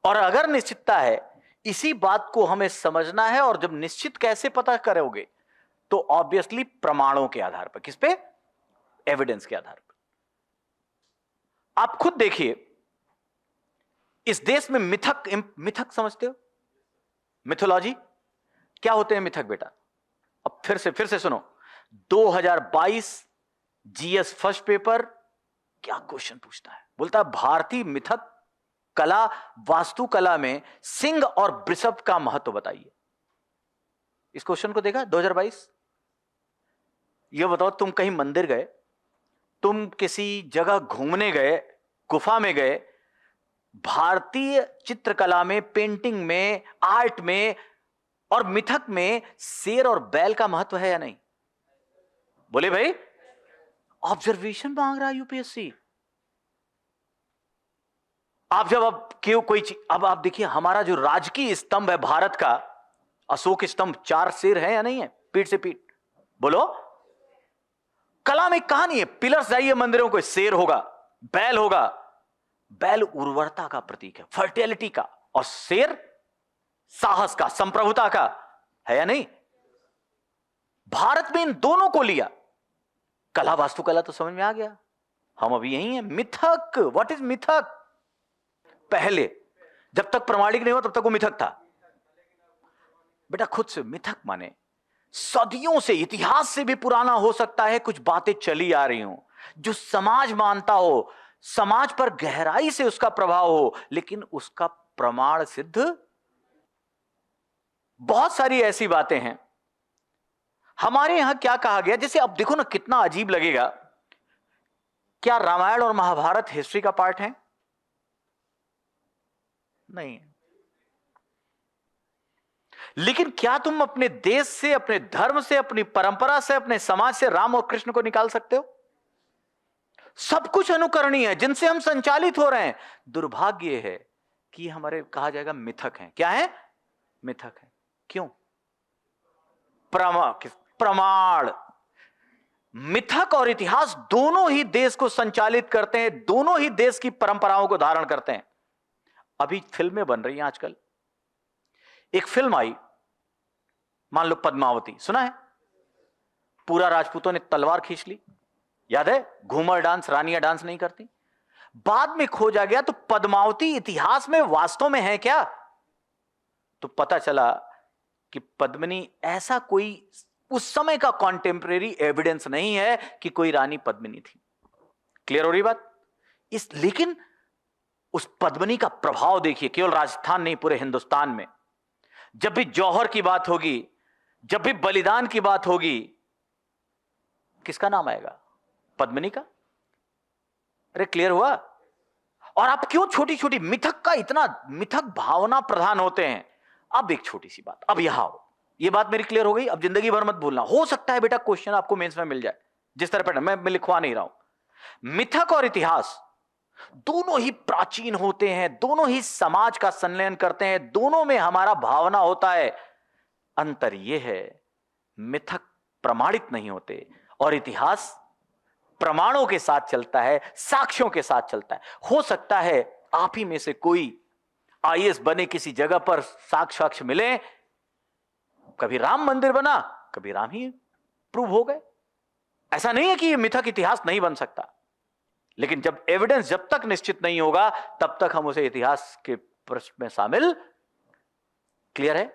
और अगर निश्चितता है, इसी बात को हमें समझना है। और जब निश्चित कैसे पता करोगे, तो ऑब्वियसली प्रमाणों के आधार पर। किस पे? एविडेंस के आधार पर। आप खुद देखिए, इस देश में मिथक समझते हो? मिथोलॉजी क्या होते हैं मिथक बेटा? अब फिर से सुनो। 2022 जीएस फर्स्ट पेपर क्या क्वेश्चन पूछता है? बोलता है भारतीय मिथक कला वास्तुकला में सिंह और वृषभ का महत्व बताइए। इस क्वेश्चन को देखा 2022? ये बताओ, तुम कहीं मंदिर गए, तुम किसी जगह घूमने गए, गुफा में गए, भारतीय चित्रकला में, पेंटिंग में, आर्ट में और मिथक में शेर और बैल का महत्व है या नहीं? बोले भाई। ऑब्जर्वेशन मांग रहा है यूपीएससी। आप जब अब क्यों कोई चीज, अब आप देखिए हमारा जो राजकीय स्तंभ है भारत का, अशोक स्तंभ, 4 शेर है या नहीं है? पीठ से पीठ बोलो। कला में कहां नहीं है? पिलर्स जाइए मंदिरों को, शेर होगा, बैल होगा। बैल उर्वरता का प्रतीक है, फर्टिलिटी का, और शेर साहस का, संप्रभुता का, है या नहीं? भारत में इन दोनों को लिया, कला वास्तुकला तो समझ में आ गया। हम अभी यही हैं। मिथक, व्हाट इज मिथक? पहले जब तक प्रमाणिक नहीं हुआ तब तक वो मिथक था बेटा। खुद से मिथक माने सदियों से, इतिहास से भी पुराना हो सकता है, कुछ बातें चली आ रही हो, जो समाज मानता हो, समाज पर गहराई से उसका प्रभाव हो, लेकिन उसका प्रमाण सिद्ध। बहुत सारी ऐसी बातें हैं हमारे यहां। क्या कहा गया, जैसे अब देखो ना, कितना अजीब लगेगा। क्या रामायण और महाभारत हिस्ट्री का पार्ट है? नहीं। लेकिन क्या तुम अपने देश से, अपने धर्म से, अपनी परंपरा से, अपने समाज से राम और कृष्ण को निकाल सकते हो? सब कुछ अनुकरणीय है, जिनसे हम संचालित हो रहे हैं। दुर्भाग्य है कि हमारे, कहा जाएगा, मिथक हैं। क्या है? मिथक है। क्यों? प्रमाण। मिथक और इतिहास दोनों ही देश को संचालित करते हैं, दोनों ही देश की परंपराओं को धारण करते हैं। अभी फिल्में बन रही हैं आजकल। एक फिल्म आई, मान लो पद्मावती, सुना है? पूरा राजपूतों ने तलवार खींच ली, याद है? घूमर डांस, रानियां डांस नहीं करती। बाद में खोजा गया तो पद्मावती इतिहास में वास्तव में है क्या? तो पता चला कि पद्मिनी ऐसा कोई उस समय का कॉन्टेम्परेरी एविडेंस नहीं है कि कोई रानी पद्मिनी थी। क्लियर हो रही बात? लेकिन उस पद्मिनी का प्रभाव देखिए, केवल राजस्थान नहीं, पूरे हिंदुस्तान में। जब भी जौहर की बात होगी, जब भी बलिदान की बात होगी, किसका नाम आएगा? पद्मिनी का। अरे क्लियर हुआ? और आप क्यों छोटी छोटी मिथक का इतना, मिथक भावना प्रधान होते हैं? अब एक छोटी सी बात, अब यहां हो, ये बात मेरी क्लियर हो गई। अब जिंदगी भर मत भूलना। हो सकता है बेटा क्वेश्चन आपको मेंस में मिल जाए, जिस तरह पैटर्न मैं लिखवा नहीं रहा हूं। मिथक और इतिहास दोनों ही प्राचीन होते हैं, दोनों ही समाज का संलयन करते हैं, दोनों में हमारा भावना होता है। अंतर यह है, मिथक प्रमाणित नहीं होते और इतिहास प्रमाणों के साथ चलता है, साक्ष्यों के साथ चलता है। हो सकता है आप ही में से कोई आईएएस बने, किसी जगह पर साक्ष्य मिले, कभी राम मंदिर बना, कभी राम ही प्रूव हो गए। ऐसा नहीं है कि मिथक इतिहास नहीं बन सकता, लेकिन जब एविडेंस जब तक निश्चित नहीं होगा तब तक हम उसे इतिहास के प्रश्न में शामिल। क्लियर है?